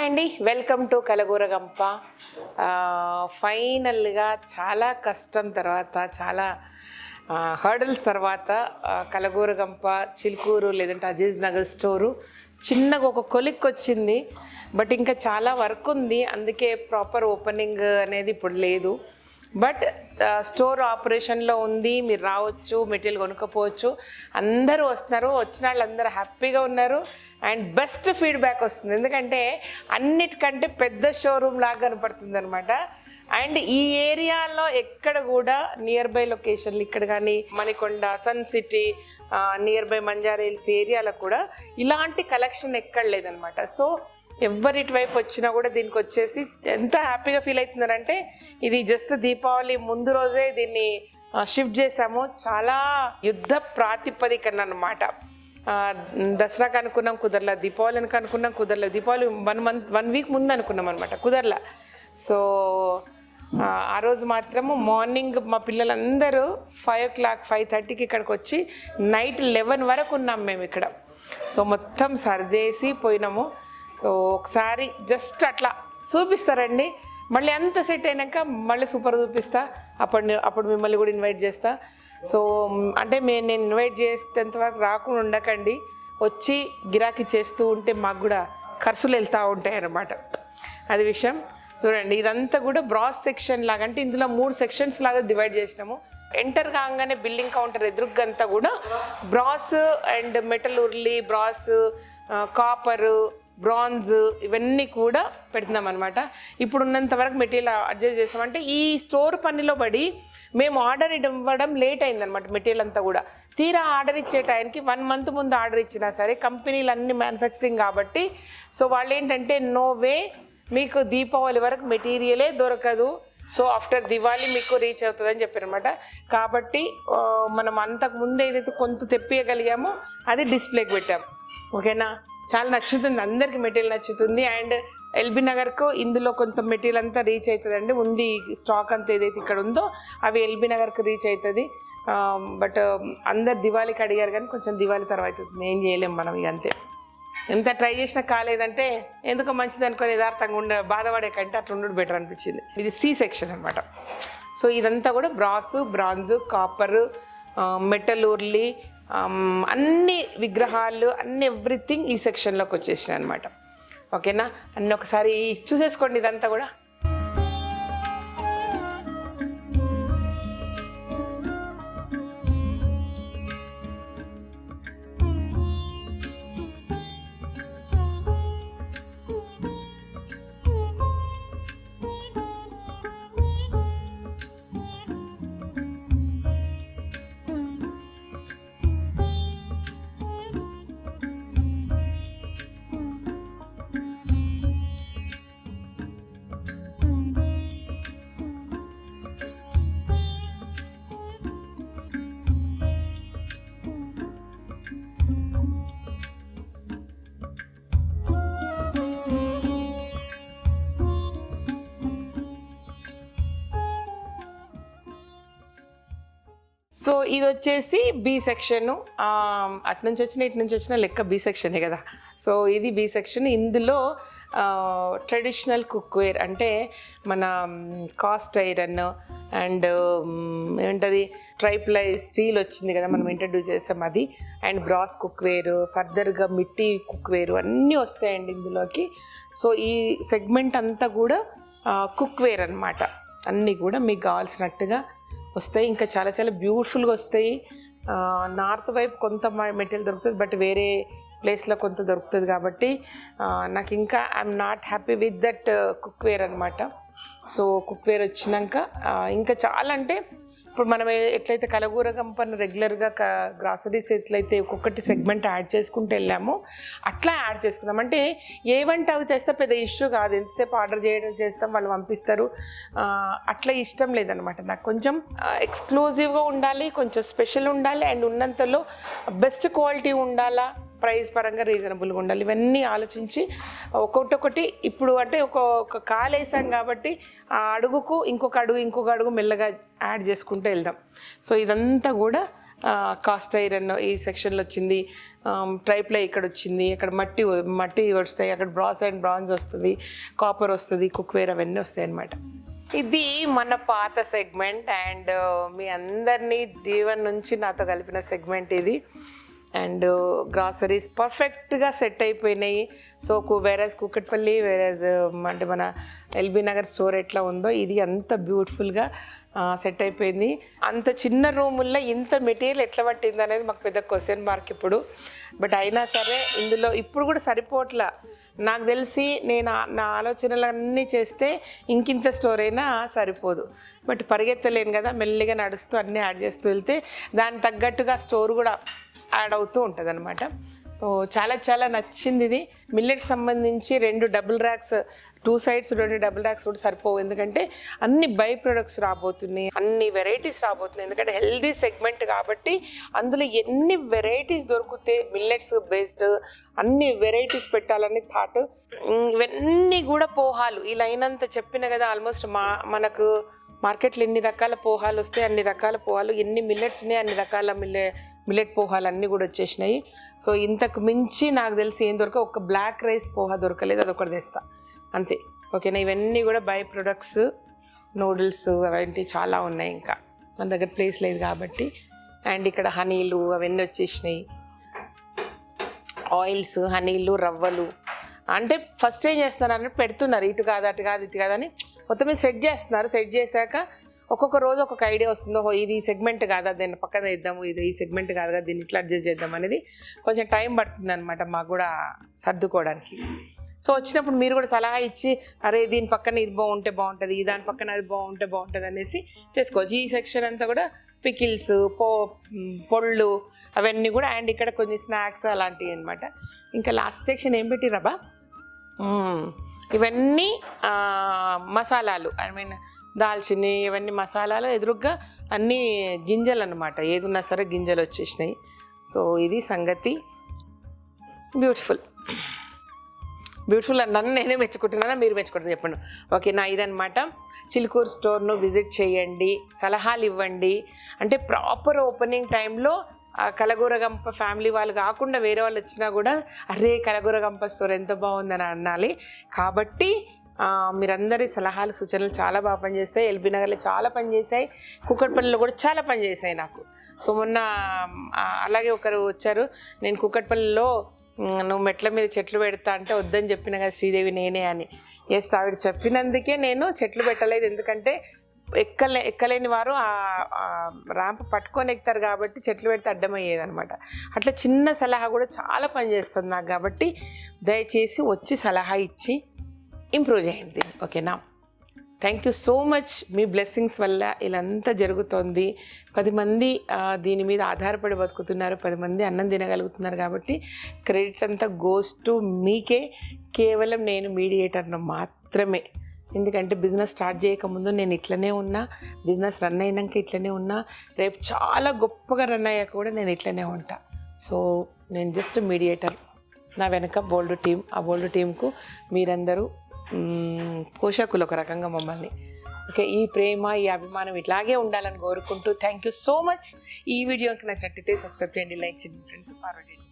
అండి, welcome to కలగూర గంప. ఫైనల్గా చాలా కష్టం తర్వాత, చాలా హర్డల్స్ తర్వాత కలగూర గంప చిలుకూరు లేదంటే అజీజ్ నగర్ స్టోరు చిన్నగా ఒక కొలిక్ వచ్చింది. బట్ ఇంకా చాలా వర్క్ ఉంది, అందుకే ప్రాపర్ ఓపెనింగ్ అనేది ఇప్పుడు లేదు. బట్ స్టోర్ ఆపరేషన్లో ఉంది, మీరు రావచ్చు, మెటీరియల్ కొనుక్కోపోవచ్చు. అందరూ వస్తున్నారు, వచ్చిన వాళ్ళందరూ హ్యాపీగా ఉన్నారు అండ్ బెస్ట్ ఫీడ్బ్యాక్ వస్తుంది. ఎందుకంటే అన్నిటికంటే పెద్ద షోరూమ్ లాగా కనపడుతుంది అనమాట. అండ్ ఈ ఏరియాలో ఎక్కడ కూడా నియర్ బై లొకేషన్లు ఇక్కడ కానీ Manikonda, Sun City, nearby మంజారా హిల్స్ ఏరియాలో కూడా ఇలాంటి కలెక్షన్ ఎక్కడ లేదనమాట. సో ఎవరిటి వైపు వచ్చినా కూడా దీనికి వచ్చేసి ఎంత హ్యాపీగా ఫీల్ అవుతున్నారంటే, ఇది జస్ట్ దీపావళి ముందు రోజే దీన్ని షిఫ్ట్ చేసాము. చాలా యుద్ధ ప్రాతిపదికన అనమాట. దసరాకి అనుకున్నాం కుదరలా, దీపావళికి అనుకున్నాం కుదరలా, దీపావళి 1 వీక్ ముందు అనుకున్నాం అనమాట, కుదరలా. సో ఆ రోజు మాత్రము మార్నింగ్ మా పిల్లలందరూ 5 o'clock 5:30కి ఇక్కడికి వచ్చి నైట్ 11 వరకు ఉన్నాం మేము ఇక్కడ. సో మొత్తం సర్దేసి పోయినాము. సో ఒకసారి జస్ట్ అట్లా చూపిస్తారండి, మళ్ళీ అంత సెట్ అయినాక మళ్ళీ సూపర్ చూపిస్తా. అప్పుడు మిమ్మల్ని కూడా ఇన్వైట్ చేస్తా. సో అంటే నేను ఇన్వైట్ చేసేంత వరకు రాకుండా ఉండకండి, వచ్చి గిరాకీ చేస్తూ ఉంటే మాకు కూడా ఖర్చులు వెళ్తూ ఉంటాయి అన్నమాట. అది విషయం. చూడండి, ఇదంతా కూడా బ్రాస్ సెక్షన్ లాగా, అంటే ఇందులో 3 సెక్షన్స్ లాగా డివైడ్ చేసినాము. ఎంటర్ కాగానే బిల్లింగ్ కౌంటర్ ఎదురుగంతా కూడా బ్రాస్ అండ్ మెటల్ ఉర్లీ, బ్రాస్, కాపరు, బ్రాంజ్ ఇవన్నీ కూడా పెడుతున్నాం అనమాట. ఇప్పుడు ఉన్నంత వరకు మెటీరియల్ అడ్జస్ట్ చేస్తామంటే ఈ స్టోర్ పనిలో పడి మేము ఆర్డర్ ఇవ్వడం లేట్ అయిందనమాట. మెటీరియల్ అంతా కూడా తీరా ఆర్డర్ ఇచ్చే టైంకి 1 month ముందు ఆర్డర్ ఇచ్చినా సరే కంపెనీలు అన్ని మ్యానుఫ్యాక్చరింగ్ కాబట్టి సో వాళ్ళు ఏంటంటే నో వే, మీకు దీపావళి వరకు మెటీరియలే దొరకదు, సో ఆఫ్టర్ దివాళీ మీకు రీచ్ అవుతుంది అని చెప్పారనమాట. కాబట్టి మనం అంతకు ముందు ఏదైతే కొంత తెప్పియగలిగామో అది డిస్ప్లేకి పెట్టాం. ఓకేనా, చాలా నచ్చుతుంది, అందరికీ మెటీరియల్ నచ్చుతుంది. అండ్ ఎల్బీ నగర్కు ఇందులో కొంత మెటీరియల్ అంతా రీచ్ అవుతుందండి. ఉంది స్టాక్ అంతా ఏదైతే ఇక్కడ ఉందో అవి ఎల్బీ నగర్కి రీచ్ అవుతుంది. బట్ అందరు దివాళీకి అడిగారు, కానీ కొంచెం దివాళీ తర్వాత అవుతుంది, ఏం చేయలేము మనం. ఇక అంతే, ఎంత ట్రై చేసినా కాలేదంటే ఎందుకో మంచిది అనుకుని యథార్థంగా బాధపడే కంటే అట్లా ఉండడం బెటర్ అనిపించింది. ఇది సి సెక్షన్ అనమాట. సో ఇదంతా కూడా బ్రాసు, బ్రాంజు, కాపరు, మెటల్ ఉర్లీ, అన్ని విగ్రహాలు, అన్ని ఎవ్రీథింగ్ ఈ సెక్షన్లోకి వచ్చేసినాయి అనమాట. ఓకేనా, అన్నీ ఒకసారి చూసేసుకోండి ఇదంతా కూడా. సో ఇది వచ్చేసి బి సెక్షను. అటు నుంచి వచ్చిన ఇటు నుంచి వచ్చిన లెక్క బి సెక్షనే కదా. సో ఇది బి సెక్షన్. ఇందులో ట్రెడిషనల్ కుక్వేర్ అంటే మన కాస్ట్ ఐరన్ అండ్ ఏమంటుంది ట్రైప్లై స్టీల్ వచ్చింది కదా, మనం ఇంట్రడ్యూస్ చేసాం అది. అండ్ బ్రాస్ కుక్వేరు, ఫర్దర్గా మిట్టి కుక్వేరు అన్నీ వస్తాయండి ఇందులోకి. సో ఈ సెగ్మెంట్ అంతా కూడా కుక్వేర్ అనమాట. అన్నీ కూడా మీకు కావాల్సినట్టుగా వస్తాయి. ఇంకా చాలా చాలా బ్యూటిఫుల్గా వస్తాయి. నార్త్ వైపు కొంత మెటీరియల్ దొరుకుతుంది, బట్ వేరే ప్లేస్లో కొంత దొరుకుతుంది. కాబట్టి నాకు ఇంకా I'm not happy with that cookware అనమాట. సో కుక్వేర్ వచ్చినాక ఇంకా చాలా, అంటే ఇప్పుడు మనం ఎట్లయితే కలగూర గంపను రెగ్యులర్గా గ్రాసరీస్ ఎట్లయితే ఒక్కొక్కటి సెగ్మెంట్ యాడ్ చేసుకుంటూ వెళ్ళామో అట్లా యాడ్ చేసుకుందాం. అంటే ఏవంటే అవి తెస్తే పెద్ద ఇష్యూ కాదు, ఎంతసేపు ఆర్డర్ చేస్తాం, వాళ్ళు పంపిస్తారు. అట్లా ఇష్టం లేదనమాట నాకు. కొంచెం ఎక్స్క్లూజివ్గా ఉండాలి, కొంచెం స్పెషల్ ఉండాలి, అండ్ ఉన్నంతలో బెస్ట్ క్వాలిటీ ఉండాలా, ప్రైస్ పరంగా రీజనబుల్గా ఉండాలి. ఇవన్నీ ఆలోచించి ఒక్కొక్కటి ఇప్పుడు అంటే ఒక కాలు వేసాం కాబట్టి ఆ అడుగుకు ఇంకొక అడుగు మెల్లగా యాడ్ చేసుకుంటూ వెళ్దాం. సో ఇదంతా కూడా కాస్ట్ ఐరన్ ఈ సెక్షన్లో వచ్చింది, ట్రైప్లై ఇక్కడ వచ్చింది, అక్కడ మట్టి వస్తాయి, అక్కడ బ్రాస్ అండ్ బ్రాంజ్ వస్తుంది, కాపర్ వస్తుంది, కుక్వేర్ అవన్నీ వస్తాయి అన్నమాట. ఇది మన పాత సెగ్మెంట్ అండ్ మీ అందరినీ జీవన్ నుంచి నాతో కలిపిన సెగ్మెంట్ ఇది. అండ్ గ్రాసరీస్ పర్ఫెక్ట్గా సెట్ అయిపోయినాయి. సో వేరేజ్ కూకట్పల్లి, వేరేజ్ అంటే మన ఎల్బీ నగర్ స్టోర్ ఎట్లా ఉందో ఇది అంత బ్యూటిఫుల్గా సెట్ అయిపోయింది. అంత చిన్న రూముల్లో ఇంత మెటీరియల్ ఎట్లా పట్టింది అనేది మాకు పెద్ద క్వశ్చన్ మార్క్ ఇప్పుడు. బట్ అయినా సరే ఇందులో ఇప్పుడు కూడా సరిపోట్లా. నాకు తెలిసి నేను నా ఆలోచనలన్నీ చేస్తే ఇంకింత స్టోర్ అయినా సరిపోదు. బట్ పరిగెత్తలేను కదా, మెల్లిగా నడుస్తూ అన్నీ యాడ్ చేస్తూ వెళ్తే దానికి తగ్గట్టుగా స్టోర్ కూడా యాడ్ అవుతూ ఉంటుంది అనమాట. సో చాలా చాలా నచ్చింది ఇది. మిల్లెట్స్ సంబంధించి 2 double racks, 2 sides 2 double racks కూడా సరిపోవు. ఎందుకంటే అన్ని బై ప్రొడక్ట్స్ రాబోతున్నాయి, అన్ని వెరైటీస్ రాబోతున్నాయి. ఎందుకంటే హెల్దీ సెగ్మెంట్ కాబట్టి అందులో ఎన్ని వెరైటీస్ దొరికితే మిల్లెట్స్ బేస్డ్ అన్ని వెరైటీస్ పెట్టాలని థాట్. ఇవన్నీ కూడా పోహాలు ఈ లైన్ అంతా చెప్పిన కదా. ఆల్మోస్ట్ మనకు మార్కెట్లో ఎన్ని రకాల పోహాలు వస్తాయి అన్ని రకాల పోహాలు, ఎన్ని మిల్లెట్స్ ఉన్నాయి అన్ని రకాల మిల్లెట్ పోహాలు అన్నీ కూడా వచ్చేసినాయి. సో ఇంతకు మించి నాకు తెలిసి ఏం ఒక బ్లాక్ రైస్ పోహా దొరకలేదు, అదొకటి తెస్తా అంతే. ఓకేనా, ఇవన్నీ కూడా బై ప్రొడక్ట్స్, నూడిల్స్ అవన్నీ చాలా ఉన్నాయి. ఇంకా మన దగ్గర ప్లేస్ లేదు కాబట్టి. అండ్ ఇక్కడ హనీలు అవన్నీ వచ్చేసినాయి, ఆయిల్స్, హనీలు, రవ్వలు. అంటే ఫస్ట్ ఏం చేస్తున్నారు అంటే పెడుతున్నారు, ఇటు కాదు అటు కాదు ఇటు కాదని మొత్తం మీద సెట్ చేస్తున్నారు. సెట్ చేశాక ఒక్కొక్క రోజు ఒక్కొక్క ఐడియా వస్తుందో, ఇది ఈ సెగ్మెంట్ కాదా దీన్ని పక్కన వేద్దాము, ఇది ఈ సెగ్మెంట్ కాదు కదా దీన్ని ఇట్లా అడ్జస్ట్ చేద్దాం అనేది కొంచెం టైం పడుతుంది అనమాట మాకు కూడా సర్దుకోవడానికి. సో వచ్చినప్పుడు మీరు కూడా సలహా ఇచ్చి అరే దీని పక్కన ఇది బాగుంటే బాగుంటుంది, దాని పక్కన అది బాగుంటే బాగుంటుంది అనేసి చేసుకోవచ్చు. ఈ సెక్షన్ అంతా కూడా పికిల్స్, పొళ్ళు అవన్నీ కూడా. అండ్ ఇక్కడ కొన్ని స్నాక్స్ అలాంటివి అనమాట. ఇంకా లాస్ట్ సెక్షన్ ఏం పెట్టిరబ్బా, ఇవన్నీ మసాలాలు, ఐ మీన్ దాల్చిని ఇవన్నీ మసాలాలు. ఎదురుగ్గా అన్నీ గింజలు అనమాట, ఏది ఉన్నా సరే గింజలు వచ్చేసినాయి. సో ఇది సంగతి. బ్యూటిఫుల్ నన్ను నేనే మెచ్చుకుంటున్నానా మీరు మెచ్చుకుంటున్నా చెప్పండి. ఓకేనా, ఇదనమాట. చిలుకూరు స్టోర్ను విజిట్ చేయండి, సలహాలు ఇవ్వండి. అంటే ప్రాపర్ ఓపెనింగ్ టైంలో కలగూర గంప ఫ్యామిలీ వాళ్ళు కాకుండా వేరే వాళ్ళు వచ్చినా కూడా అరే కలగూర గంప స్టోర్ ఎంత బాగుందని అనాలి. కాబట్టి మీరందరి సలహాలు సూచనలు చాలా బాగా పనిచేస్తాయి. ఎల్బీ నగర్లో చాలా పనిచేసాయి, కూకట్పల్లిలో కూడా చాలా పనిచేసాయి నాకు. సో మొన్న అలాగే ఒకరు వచ్చారు, నేను కూకట్పల్లిలో నువ్వు మెట్ల మీద చెట్లు పెడతా అంటే వద్దని చెప్పిన కదా శ్రీదేవి నేనే అని. ఎస్, ఆవిడ చెప్పినందుకే నేను చెట్లు పెట్టలేదు. ఎందుకంటే ఎక్కలేని వారు ఆ ర్యాంప్ పట్టుకొని ఎక్కుతారు కాబట్టి చెట్లు పెడితే అడ్డమయ్యేది అనమాట. అట్లా చిన్న సలహా కూడా చాలా పనిచేస్తుంది నాకు. కాబట్టి దయచేసి వచ్చి సలహా ఇచ్చి ఇంప్రూవ్ చేయండి. ఓకేనా, thank you so much. Me blessings వల్ల ఇలాంతా జరుగుతోంది. 10 మంది దీని మీద ఆధారపడి బతుకుతున్నారు, 10 మంది అన్నం తినగలుగుతున్నారు. కాబట్టి క్రెడిట్ అంతా గోస్ టు మీకే. కేవలం నేను మీడియేటర్ను మాత్రమే. ఎందుకంటే బిజినెస్ స్టార్ట్ చేయకముందు నేను ఇట్లనే ఉన్నా, బిజినెస్ రన్ అయినాక ఇట్లనే ఉన్నా, రేపు చాలా గొప్పగా రన్ అయ్యాక కూడా నేను ఇట్లనే ఉంటా. సో నేను జస్ట్ మీడియేటర్. నా వెనక బోల్డ్ టీం, ఆ బోల్డ్ టీంకు మీరందరూ పోషకులు ఒక రకంగా మమ్మల్ని. ఓకే, ఈ ప్రేమ ఈ అభిమానం ఇట్లాగే ఉండాలని కోరుకుంటూ థ్యాంక్ యూ సో మచ్. ఈ వీడియోకి నచ్చినట్టయితే సబ్స్క్రైబ్ చేయండి, లైక్ చేయండి ఫ్రెండ్స్, ఫార్వర్డ్ చేయండి.